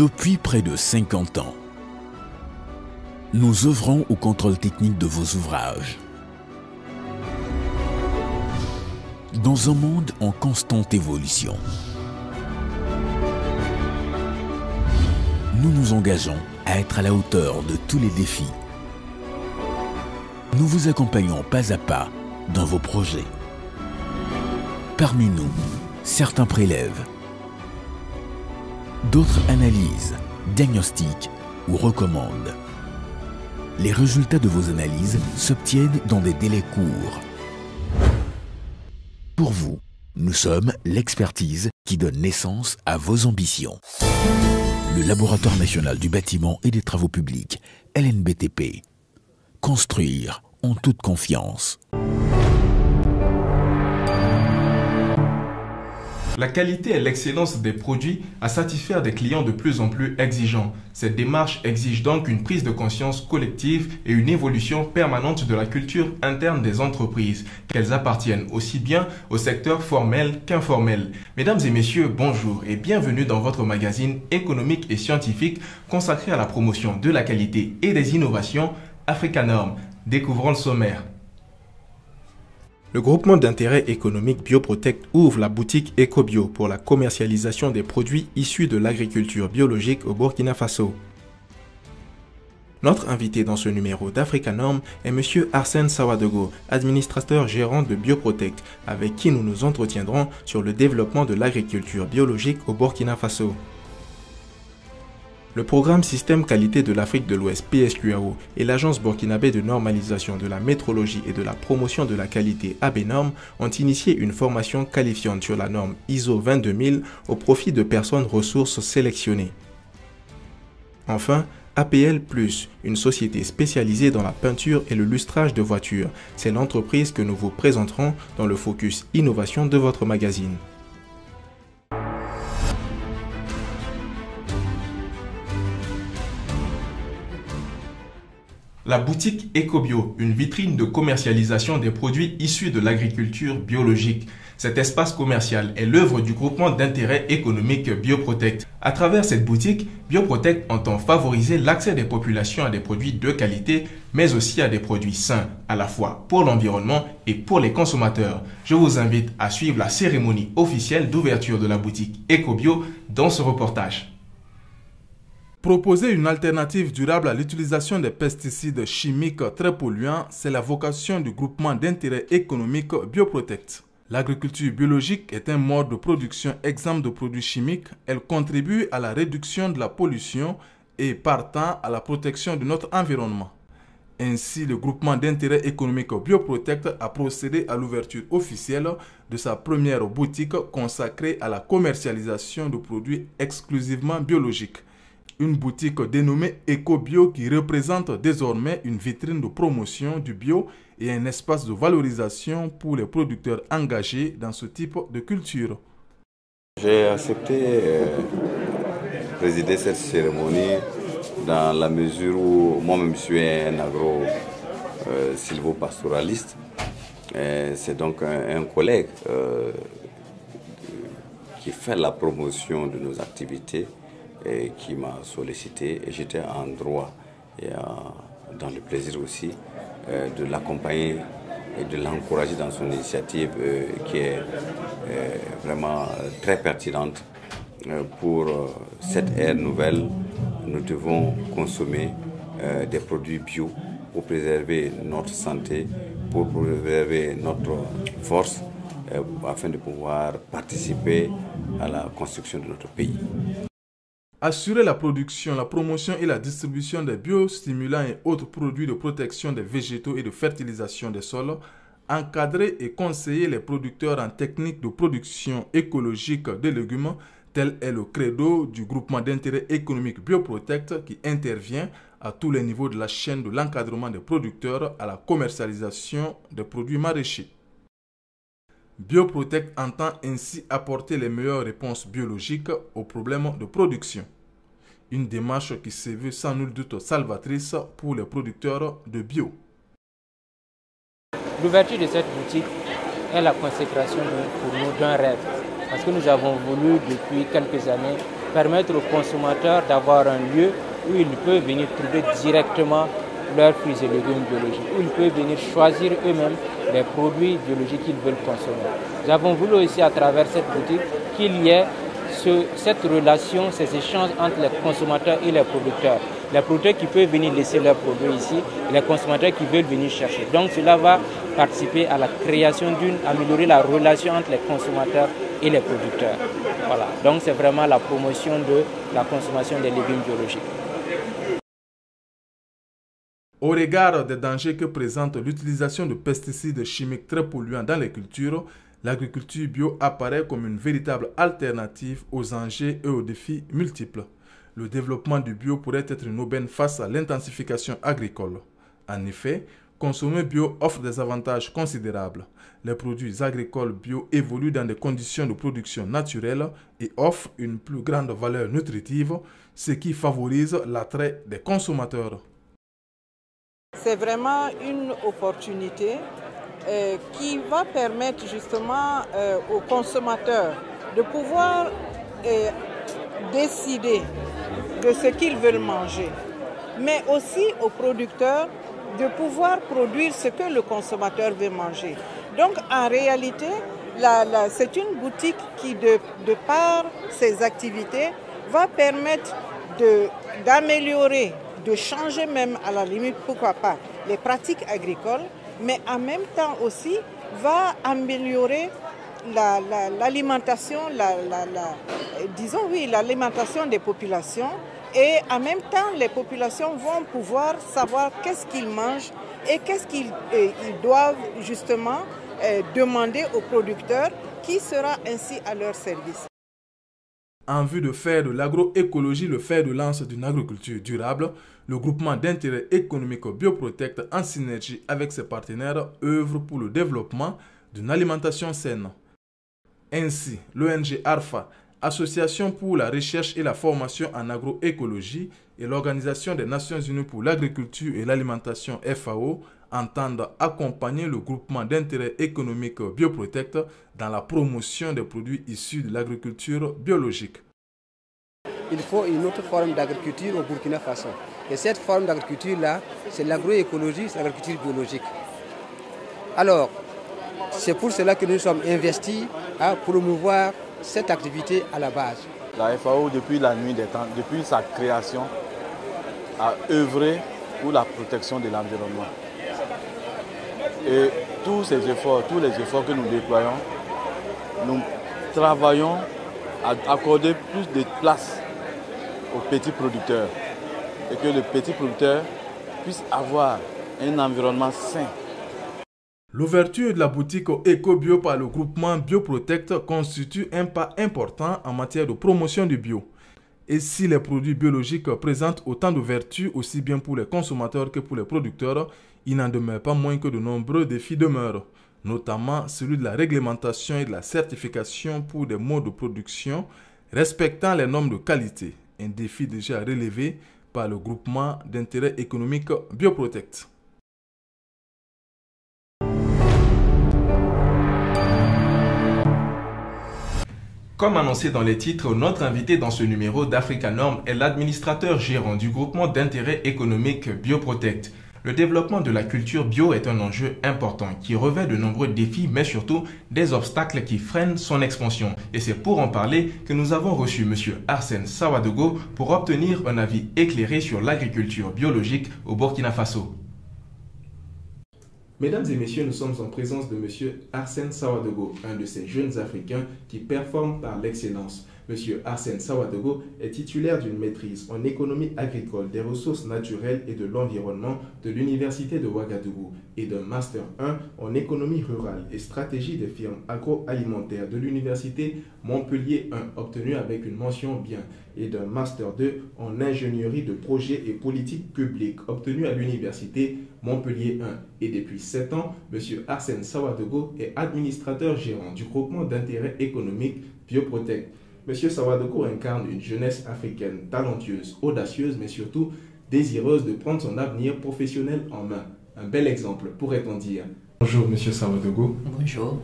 Depuis près de 50 ans, nous œuvrons au contrôle technique de vos ouvrages. Dans un monde en constante évolution, nous nous engageons à être à la hauteur de tous les défis. Nous vous accompagnons pas à pas dans vos projets. Parmi nous, certains prélèvent, d'autres analysent, diagnostiquent ou recommandent. Les résultats de vos analyses s'obtiennent dans des délais courts. Pour vous, nous sommes l'expertise qui donne naissance à vos ambitions. Le Laboratoire national du bâtiment et des travaux publics, LNBTP. Construire en toute confiance. La qualité et l'excellence des produits à satisfaire des clients de plus en plus exigeants. Cette démarche exige donc une prise de conscience collective et une évolution permanente de la culture interne des entreprises, qu'elles appartiennent aussi bien au secteur formel qu'informel. Mesdames et messieurs, bonjour et bienvenue dans votre magazine économique et scientifique consacré à la promotion de la qualité et des innovations, Africanorm. Découvrons le sommaire. Le groupement d'intérêt économique Bioprotect ouvre la boutique EcoBio pour la commercialisation des produits issus de l'agriculture biologique au Burkina Faso. Notre invité dans ce numéro d'Africanorm est M. Arsène Sawadogo, administrateur gérant de Bioprotect, avec qui nous nous entretiendrons sur le développement de l'agriculture biologique au Burkina Faso. Le programme Système Qualité de l'Afrique de l'Ouest PSQAO et l'Agence burkinabé de normalisation de la métrologie et de la promotion de la qualité ABNORM ont initié une formation qualifiante sur la norme ISO 22000 au profit de personnes ressources sélectionnées. Enfin, APL+, une société spécialisée dans la peinture et le lustrage de voitures. C'est l'entreprise que nous vous présenterons dans le focus innovation de votre magazine. La boutique EcoBio, une vitrine de commercialisation des produits issus de l'agriculture biologique. Cet espace commercial est l'œuvre du groupement d'intérêt économique Bioprotect. À travers cette boutique, Bioprotect entend favoriser l'accès des populations à des produits de qualité, mais aussi à des produits sains, à la fois pour l'environnement et pour les consommateurs. Je vous invite à suivre la cérémonie officielle d'ouverture de la boutique EcoBio dans ce reportage. Proposer une alternative durable à l'utilisation des pesticides chimiques très polluants, c'est la vocation du groupement d'intérêt économique Bioprotect. L'agriculture biologique est un mode de production exempt de produits chimiques. Elle contribue à la réduction de la pollution et partant à la protection de notre environnement. Ainsi, le groupement d'intérêt économique Bioprotect a procédé à l'ouverture officielle de sa première boutique consacrée à la commercialisation de produits exclusivement biologiques. Une boutique dénommée EcoBio qui représente désormais une vitrine de promotion du bio et un espace de valorisation pour les producteurs engagés dans ce type de culture. J'ai accepté présider cette cérémonie dans la mesure où moi-même je suis un agro-sylvopastoraliste. C'est donc un collègue qui fait la promotion de nos activités et qui m'a sollicité et j'étais en droit et dans le plaisir aussi de l'accompagner et de l'encourager dans son initiative qui est vraiment très pertinente. Pour cette ère nouvelle, nous devons consommer des produits bio pour préserver notre santé, pour préserver notre force, afin de pouvoir participer à la construction de notre pays. Assurer la production, la promotion et la distribution des biostimulants et autres produits de protection des végétaux et de fertilisation des sols, encadrer et conseiller les producteurs en techniques de production écologique des légumes, tel est le credo du groupement d'intérêt économique Bioprotect qui intervient à tous les niveaux de la chaîne de l'encadrement des producteurs à la commercialisation des produits maraîchers. Bioprotect entend ainsi apporter les meilleures réponses biologiques aux problèmes de production. Une démarche qui se veut sans nul doute salvatrice pour les producteurs de bio. L'ouverture de cette boutique est la consécration pour nous d'un rêve. Parce que nous avons voulu depuis quelques années permettre aux consommateurs d'avoir un lieu où ils peuvent venir trouver directement leurs fruits et légumes biologiques, où ils peuvent venir choisir eux-mêmes les produits biologiques qu'ils veulent consommer. Nous avons voulu aussi à travers cette boutique qu'il y ait cette relation, ces échanges entre les consommateurs et les producteurs. Les producteurs qui peuvent venir laisser leurs produits ici et les consommateurs qui veulent venir chercher. Donc cela va participer à la création améliorer la relation entre les consommateurs et les producteurs. Voilà, donc c'est vraiment la promotion de la consommation des légumes biologiques. Au regard des dangers que présente l'utilisation de pesticides chimiques très polluants dans les cultures, l'agriculture bio apparaît comme une véritable alternative aux enjeux et aux défis multiples. Le développement du bio pourrait être une aubaine face à l'intensification agricole. En effet, consommer bio offre des avantages considérables. Les produits agricoles bio évoluent dans des conditions de production naturelles et offrent une plus grande valeur nutritive, ce qui favorise l'attrait des consommateurs. C'est vraiment une opportunité qui va permettre justement aux consommateurs de pouvoir décider de ce qu'ils veulent manger, mais aussi aux producteurs de pouvoir produire ce que le consommateur veut manger. Donc en réalité, c'est une boutique qui, de par ses activités, va permettre d'améliorer, de changer même à la limite, pourquoi pas, les pratiques agricoles, mais en même temps aussi va améliorer l'alimentation, l'alimentation des populations, et en même temps les populations vont pouvoir savoir qu'est-ce qu'ils mangent et qu'est-ce qu'ils doivent justement demander aux producteurs, qui sera ainsi à leur service. En vue de faire de l'agroécologie le fer de lance d'une agriculture durable, le groupement d'intérêt économique Bioprotect, en synergie avec ses partenaires, œuvre pour le développement d'une alimentation saine. Ainsi, l'ONG ARFA, Association pour la recherche et la formation en agroécologie, et l'Organisation des Nations Unies pour l'agriculture et l'alimentation FAO entendent accompagner le groupement d'intérêt économique Bioprotect dans la promotion des produits issus de l'agriculture biologique. Il faut une autre forme d'agriculture au Burkina Faso. Et cette forme d'agriculture-là, c'est l'agroécologie, c'est l'agriculture biologique. Alors, c'est pour cela que nous sommes investis à promouvoir cette activité à la base. La FAO, depuis la nuit des temps, depuis sa création, a œuvré pour la protection de l'environnement. Et tous les efforts que nous déployons, nous travaillons à accorder plus de place aux petits producteurs et que les petits producteurs puissent avoir un environnement sain. L'ouverture de la boutique EcoBio par le groupement Bioprotect constitue un pas important en matière de promotion du bio. Et si les produits biologiques présentent autant de vertus aussi bien pour les consommateurs que pour les producteurs, il n'en demeure pas moins que de nombreux défis demeurent, notamment celui de la réglementation et de la certification pour des modes de production respectant les normes de qualité, un défi déjà relevé par le groupement d'intérêt économique Bioprotect. Comme annoncé dans les titres, notre invité dans ce numéro d'Africa Norm est l'administrateur gérant du groupement d'intérêt économique Bioprotect. Le développement de la culture bio est un enjeu important qui revêt de nombreux défis, mais surtout des obstacles qui freinent son expansion. Et c'est pour en parler que nous avons reçu M. Arsène Sawadogo pour obtenir un avis éclairé sur l'agriculture biologique au Burkina Faso. Mesdames et messieurs, nous sommes en présence de M. Arsène Sawadogo, un de ces jeunes Africains qui performent par l'excellence. M. Arsène Sawadogo est titulaire d'une maîtrise en économie agricole, des ressources naturelles et de l'environnement de l'Université de Ouagadougou et d'un Master 1 en économie rurale et stratégie des firmes agroalimentaires de l'Université Montpellier 1, obtenu avec une mention bien, et d'un Master 2 en ingénierie de projets et politique publique, obtenu à l'Université Montpellier 1. Et depuis 7 ans, M. Arsène Sawadogo est administrateur gérant du groupement d'intérêt économique Bioprotect. M. Sawadogo incarne une jeunesse africaine talentueuse, audacieuse, mais surtout désireuse de prendre son avenir professionnel en main. Un bel exemple, pourrait-on dire. Bonjour, M. Sawadogo. Bonjour.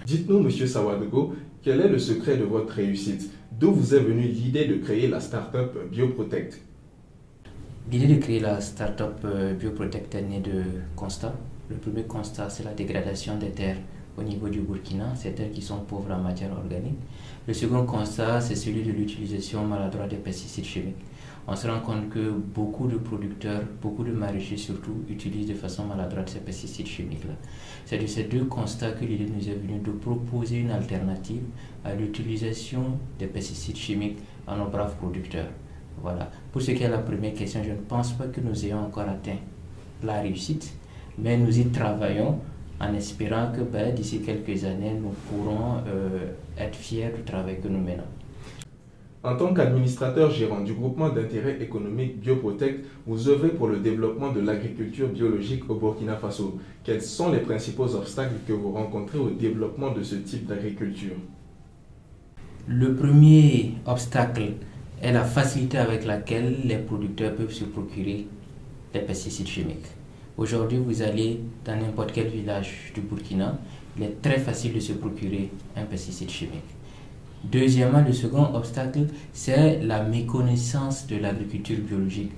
Dites-nous, M. Sawadogo, quel est le secret de votre réussite? D'où vous est venue l'idée de créer la start-up BioProtect? L'idée de créer la start-up BioProtect est née de constats. Le premier constat, c'est la dégradation des terres au niveau du Burkina, ces terres qui sont pauvres en matière organique. Le second constat, c'est celui de l'utilisation maladroite des pesticides chimiques. On se rend compte que beaucoup de producteurs, beaucoup de maraîchers surtout, utilisent de façon maladroite ces pesticides chimiques-là. C'est de ces deux constats que l'idée nous est venue de proposer une alternative à l'utilisation des pesticides chimiques à nos braves producteurs. Voilà. Pour ce qui est de la première question, je ne pense pas que nous ayons encore atteint la réussite, mais nous y travaillons en espérant que d'ici quelques années, nous pourrons être fiers du travail que nous menons. En tant qu'administrateur gérant du groupement d'intérêt économique BioProtect, vous œuvrez pour le développement de l'agriculture biologique au Burkina Faso. Quels sont les principaux obstacles que vous rencontrez au développement de ce type d'agriculture? Le premier obstacle est la facilité avec laquelle les producteurs peuvent se procurer des pesticides chimiques. Aujourd'hui, vous allez dans n'importe quel village du Burkina, il est très facile de se procurer un pesticide chimique. Deuxièmement, le second obstacle, c'est la méconnaissance de l'agriculture biologique,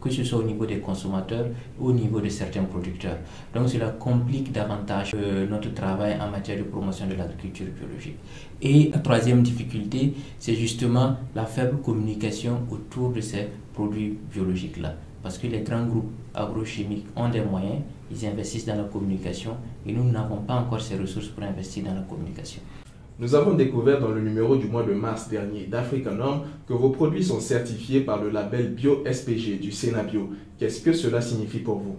que ce soit au niveau des consommateurs ou au niveau de certains producteurs. Donc cela complique davantage notre travail en matière de promotion de l'agriculture biologique. Et la troisième difficulté, c'est justement la faible communication autour de ces produits biologiques-là. Parce que les grands groupes agrochimiques ont des moyens, ils investissent dans la communication et nous n'avons pas encore ces ressources pour investir dans la communication. Nous avons découvert dans le numéro du mois de mars dernier d'Africa Norm que vos produits sont certifiés par le label Bio-SPG du Sénabio. Qu'est-ce que cela signifie pour vous?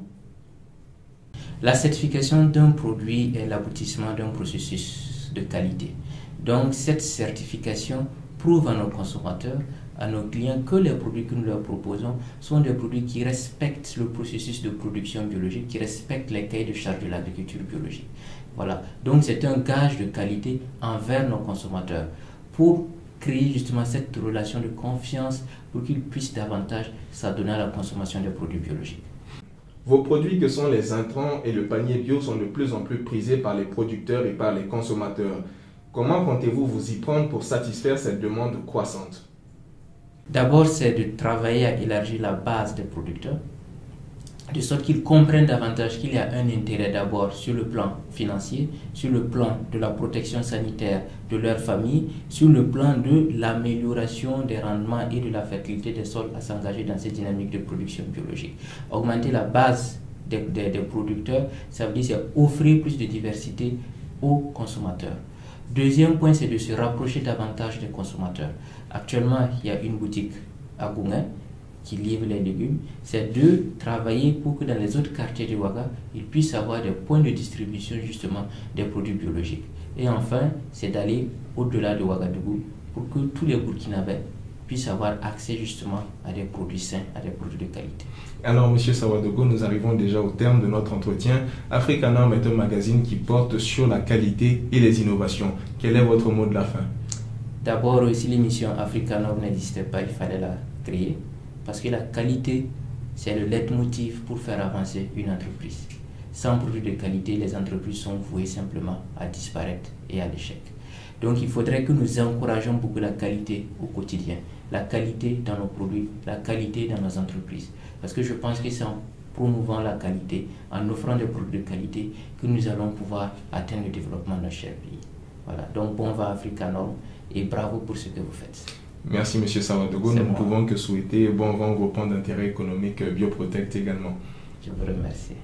La certification d'un produit est l'aboutissement d'un processus de qualité. Donc cette certification prouve à nos consommateurs, à nos clients, que les produits que nous leur proposons sont des produits qui respectent le processus de production biologique, qui respectent les cahiers de charges de l'agriculture biologique. Voilà, donc c'est un gage de qualité envers nos consommateurs pour créer justement cette relation de confiance pour qu'ils puissent davantage s'adonner à la consommation des produits biologiques. Vos produits que sont les intrants et le panier bio sont de plus en plus prisés par les producteurs et par les consommateurs. Comment comptez-vous vous y prendre pour satisfaire cette demande croissante? D'abord, c'est de travailler à élargir la base des producteurs, de sorte qu'ils comprennent davantage qu'il y a un intérêt d'abord sur le plan financier, sur le plan de la protection sanitaire de leur famille, sur le plan de l'amélioration des rendements et de la fertilité des sols à s'engager dans cette dynamique de production biologique. Augmenter la base des producteurs, ça veut dire c'est offrir plus de diversité aux consommateurs. Deuxième point, c'est de se rapprocher davantage des consommateurs. Actuellement, il y a une boutique à Gouin qui livre les légumes. C'est de travailler pour que dans les autres quartiers de Ouaga, ils puissent avoir des points de distribution justement des produits biologiques. Et enfin, c'est d'aller au-delà de Ouagadougou pour que tous les Burkinabés puissent avoir accès justement à des produits sains, à des produits de qualité. Alors, M. Sawadogo, nous arrivons déjà au terme de notre entretien. Africa Norm est un magazine qui porte sur la qualité et les innovations. Quel est votre mot de la fin? D'abord, si l'émission Africa Norm n'existait pas, il fallait la créer. Parce que la qualité, c'est le leitmotiv pour faire avancer une entreprise. Sans produits de qualité, les entreprises sont vouées simplement à disparaître et à l'échec. Donc il faudrait que nous encouragions beaucoup la qualité au quotidien. La qualité dans nos produits, la qualité dans nos entreprises. Parce que je pense que c'est en promouvant la qualité, en offrant des produits de qualité, que nous allons pouvoir atteindre le développement de notre cher pays. Voilà, donc bon va Africa Norm et bravo pour ce que vous faites. Merci M. Sawadogo, nous ne pouvons que souhaiter bon vent au groupement d'intérêt économique BioProtect également. Je vous remercie.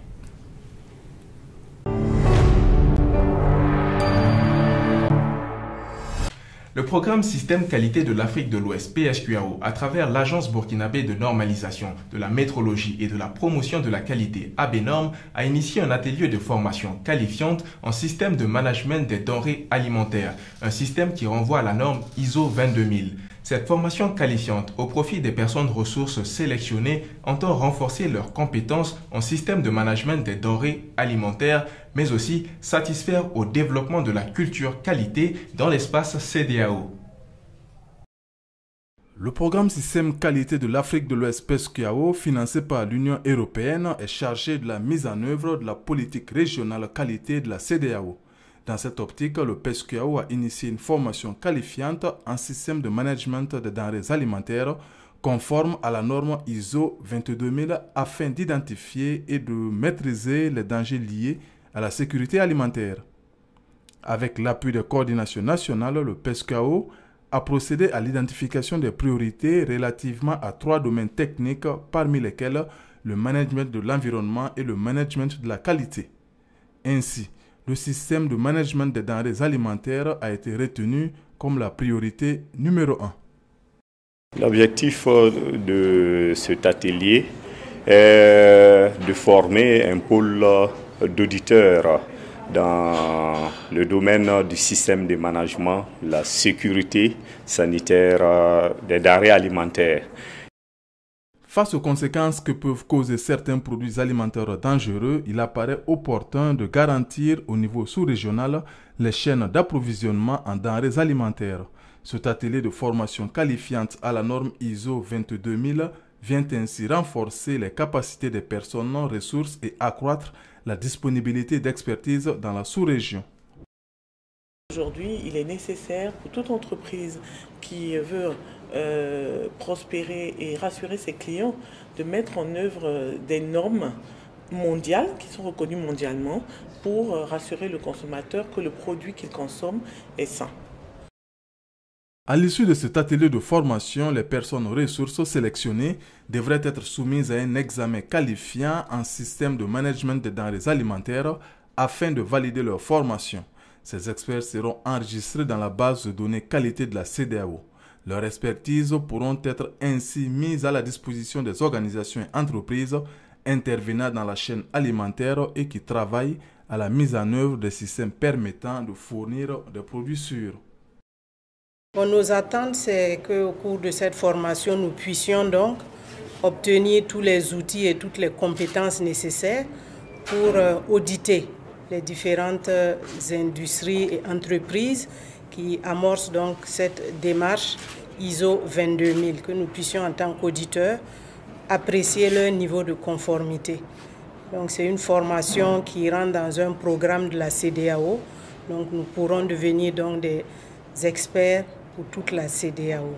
Le programme Système Qualité de l'Afrique de l'Ouest, PSQAO, à travers l'Agence burkinabé de normalisation, de la métrologie et de la promotion de la qualité, ABNorm, a initié un atelier de formation qualifiante en système de management des denrées alimentaires, un système qui renvoie à la norme ISO 22000. Cette formation qualifiante au profit des personnes ressources sélectionnées entend renforcer leurs compétences en système de management des denrées alimentaires, mais aussi satisfaire au développement de la culture qualité dans l'espace CEDEAO. Le programme Système Qualité de l'Afrique de l'Ouest PSQAO, financé par l'Union européenne, est chargé de la mise en œuvre de la politique régionale qualité de la CEDEAO. Dans cette optique, le PESCUAO a initié une formation qualifiante en système de management des denrées alimentaires conforme à la norme ISO 22000 afin d'identifier et de maîtriser les dangers liés à la sécurité alimentaire. Avec l'appui des coordinations nationales, le PESCUAO a procédé à l'identification des priorités relativement à 3 domaines techniques, parmi lesquels le management de l'environnement et le management de la qualité. Ainsi, le système de management des denrées alimentaires a été retenu comme la priorité numéro 1. L'objectif de cet atelier est de former un pôle d'auditeurs dans le domaine du système de management, la sécurité sanitaire des denrées alimentaires. Face aux conséquences que peuvent causer certains produits alimentaires dangereux, il apparaît opportun de garantir au niveau sous-régional les chaînes d'approvisionnement en denrées alimentaires. Cet atelier de formation qualifiante à la norme ISO 22000 vient ainsi renforcer les capacités des personnes, ressources et accroître la disponibilité d'expertise dans la sous-région. Aujourd'hui, il est nécessaire pour toute entreprise qui veut prospérer et rassurer ses clients de mettre en œuvre des normes mondiales qui sont reconnues mondialement pour rassurer le consommateur que le produit qu'il consomme est sain. À l'issue de cet atelier de formation, les personnes ressources sélectionnées devraient être soumises à un examen qualifiant en système de management des denrées alimentaires afin de valider leur formation. Ces experts seront enregistrés dans la base de données qualité de la CEDEAO. Leurs expertises pourront être ainsi mises à la disposition des organisations et entreprises intervenant dans la chaîne alimentaire et qui travaillent à la mise en œuvre des systèmes permettant de fournir des produits sûrs. Nos attentes, c'est qu'au cours de cette formation, nous puissions donc obtenir tous les outils et toutes les compétences nécessaires pour auditer les différentes industries et entreprises qui amorcent donc cette démarche ISO 22000, que nous puissions en tant qu'auditeurs apprécier leur niveau de conformité. Donc c'est une formation qui rentre dans un programme de la CEDEAO, donc nous pourrons devenir donc des experts pour toute la CEDEAO.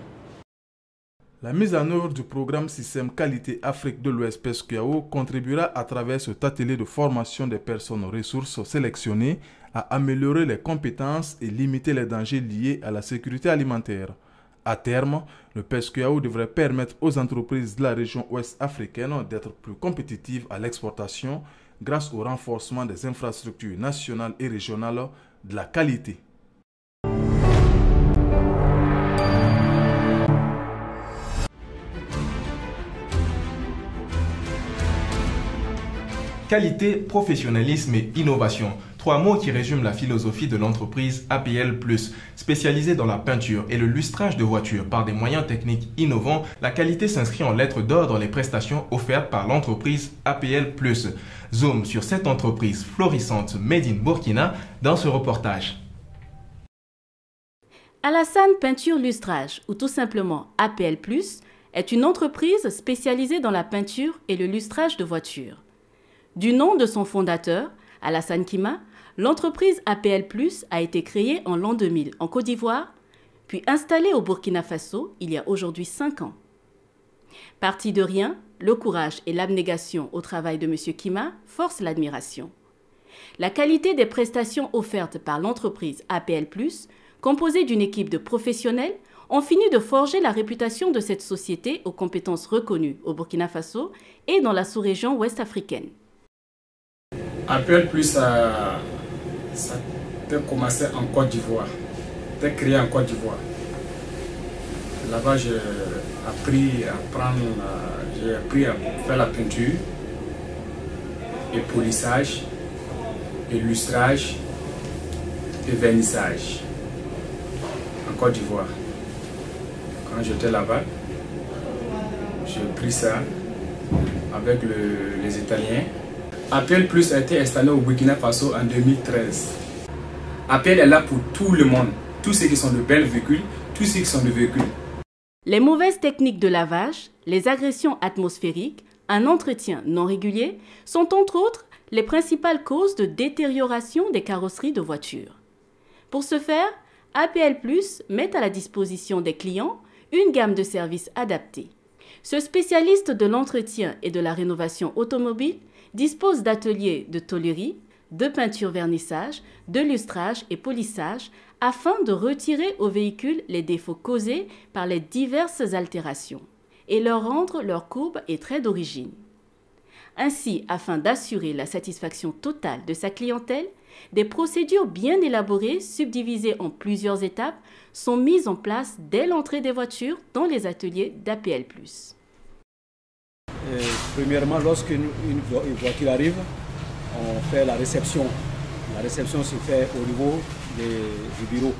La mise en œuvre du programme Système Qualité Afrique de l'Ouest PESCUAO contribuera à travers cet atelier de formation des personnes ressources sélectionnées à améliorer les compétences et limiter les dangers liés à la sécurité alimentaire. À terme, le PESCUAO devrait permettre aux entreprises de la région ouest africaine d'être plus compétitives à l'exportation grâce au renforcement des infrastructures nationales et régionales de la qualité. Qualité, professionnalisme et innovation. 3 mots qui résument la philosophie de l'entreprise APL+. Spécialisée dans la peinture et le lustrage de voitures par des moyens techniques innovants, la qualité s'inscrit en lettres d'or dans les prestations offertes par l'entreprise APL+. Zoom sur cette entreprise florissante made in Burkina dans ce reportage. Alassane Peinture Lustrage, ou tout simplement APL+, est une entreprise spécialisée dans la peinture et le lustrage de voitures. Du nom de son fondateur, Alassane Kima, l'entreprise APL+, a été créée en l'an 2000 en Côte d'Ivoire, puis installée au Burkina Faso il y a aujourd'hui 5 ans. Parti de rien, le courage et l'abnégation au travail de M. Kima forcent l'admiration. La qualité des prestations offertes par l'entreprise APL+, composée d'une équipe de professionnels, ont fini de forger la réputation de cette société aux compétences reconnues au Burkina Faso et dans la sous-région ouest africaine. APL+, ça a commencé en Côte d'Ivoire, ça a été créé en Côte d'Ivoire. Là-bas, j'ai appris à faire la peinture, et polissage, et lustrage, et vernissage en Côte d'Ivoire. Quand j'étais là-bas, j'ai pris ça avec les Italiens. APL+ a été installé au Burkina Faso en 2013. APL est là pour tout le monde, tous ceux qui sont de belles véhicules, tous ceux qui sont de véhicules. Les mauvaises techniques de lavage, les agressions atmosphériques, un entretien non régulier sont entre autres les principales causes de détérioration des carrosseries de voitures. Pour ce faire, APL Plus met à la disposition des clients une gamme de services adaptés. Ce spécialiste de l'entretien et de la rénovation automobile dispose d'ateliers de tôlerie, de peinture-vernissage, de lustrage et polissage afin de retirer aux véhicules les défauts causés par les diverses altérations et leur rendre leur courbe et traits d'origine. Ainsi, afin d'assurer la satisfaction totale de sa clientèle, des procédures bien élaborées, subdivisées en plusieurs étapes, sont mises en place dès l'entrée des voitures dans les ateliers d'APL+. Premièrement, lorsqu'une voiture arrive, on fait la réception. La réception se fait au niveau du bureau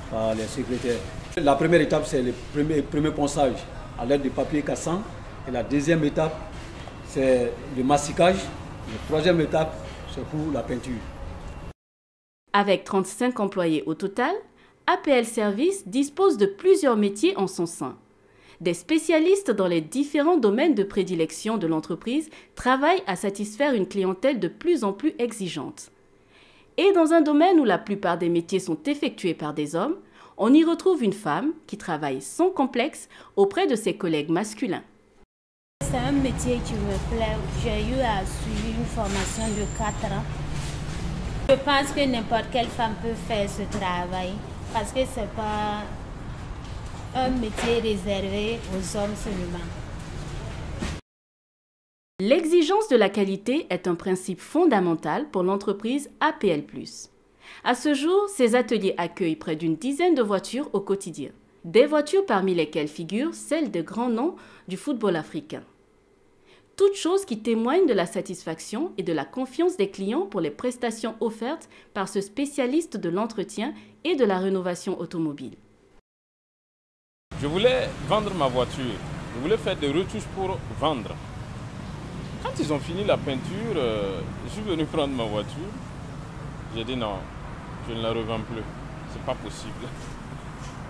par les secrétaires. La première étape, c'est le premier ponçage à l'aide de papier cassant. Et la deuxième étape, c'est le massicage. La troisième étape, c'est pour la peinture. Avec 35 employés au total, APL Service dispose de plusieurs métiers en son sein. Des spécialistes dans les différents domaines de prédilection de l'entreprise travaillent à satisfaire une clientèle de plus en plus exigeante. Et dans un domaine où la plupart des métiers sont effectués par des hommes, on y retrouve une femme qui travaille sans complexe auprès de ses collègues masculins. C'est un métier qui me plaît. J'ai eu à suivre une formation de 4 ans. Je pense que n'importe quelle femme peut faire ce travail parce que ce n'est pas un métier réservé aux hommes seulement. L'exigence de la qualité est un principe fondamental pour l'entreprise APL+. À ce jour, ces ateliers accueillent près d'une dizaine de voitures au quotidien. Des voitures parmi lesquelles figurent celles de grands noms du football africain. Toutes choses qui témoignent de la satisfaction et de la confiance des clients pour les prestations offertes par ce spécialiste de l'entretien et de la rénovation automobile. Je voulais vendre ma voiture, je voulais faire des retouches pour vendre. Quand ils ont fini la peinture, je suis venu prendre ma voiture. J'ai dit non, je ne la revends plus, c'est pas possible.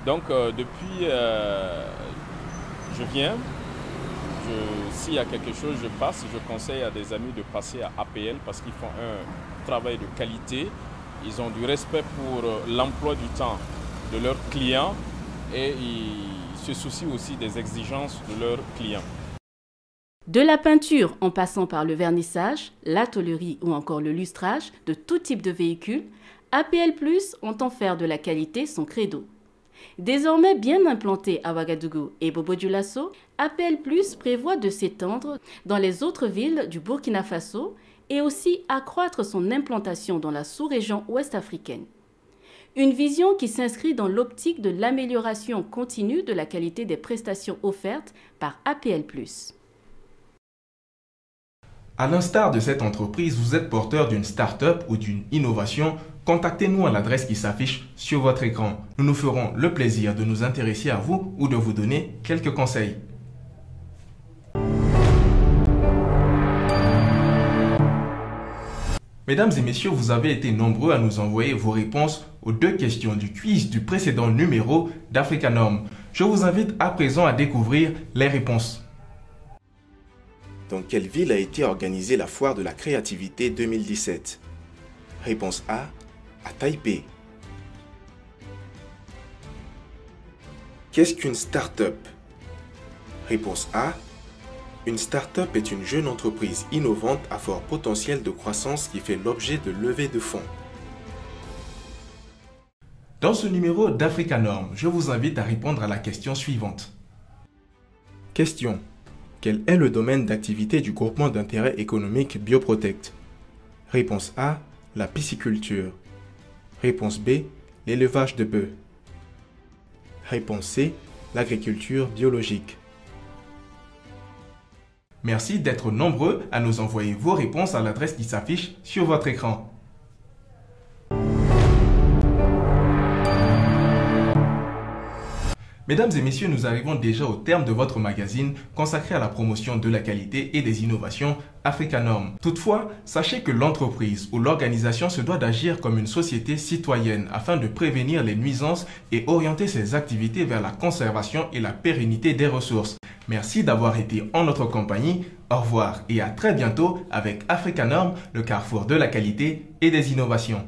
Donc depuis, je viens. S'il y a quelque chose, je passe. Je conseille à des amis de passer à APL parce qu'ils font un travail de qualité. Ils ont du respect pour l'emploi du temps de leurs clients et ils se soucient aussi des exigences de leurs clients. De la peinture en passant par le vernissage, la tôlerie ou encore le lustrage de tout type de véhicule, APL+ entend faire de la qualité son credo. Désormais bien implanté à Ouagadougou et Bobo-Dioulasso, APL+ prévoit de s'étendre dans les autres villes du Burkina Faso et aussi accroître son implantation dans la sous-région ouest africaine. Une vision qui s'inscrit dans l'optique de l'amélioration continue de la qualité des prestations offertes par APL+. À l'instar de cette entreprise, vous êtes porteur d'une start-up ou d'une innovation, contactez-nous à l'adresse qui s'affiche sur votre écran. Nous nous ferons le plaisir de nous intéresser à vous ou de vous donner quelques conseils. Mesdames et messieurs, vous avez été nombreux à nous envoyer vos réponses aux 2 questions du quiz du précédent numéro d'Africa Norm. Je vous invite à présent à découvrir les réponses. Dans quelle ville a été organisée la foire de la créativité 2017? Réponse A, à Taipei. Qu'est-ce qu'une start-up? Réponse A, une start-up est une jeune entreprise innovante à fort potentiel de croissance qui fait l'objet de levées de fonds. Dans ce numéro d'Africa Norm, je vous invite à répondre à la question suivante. Question. Quel est le domaine d'activité du groupement d'intérêt économique Bioprotect? Réponse A, la pisciculture. Réponse B, l'élevage de bœufs. Réponse C, l'agriculture biologique. Merci d'être nombreux à nous envoyer vos réponses à l'adresse qui s'affiche sur votre écran. Mesdames et messieurs, nous arrivons déjà au terme de votre magazine consacré à la promotion de la qualité et des innovations Africanorm. Toutefois, sachez que l'entreprise ou l'organisation se doit d'agir comme une société citoyenne afin de prévenir les nuisances et orienter ses activités vers la conservation et la pérennité des ressources. Merci d'avoir été en notre compagnie. Au revoir et à très bientôt avec Africanorm, le carrefour de la qualité et des innovations.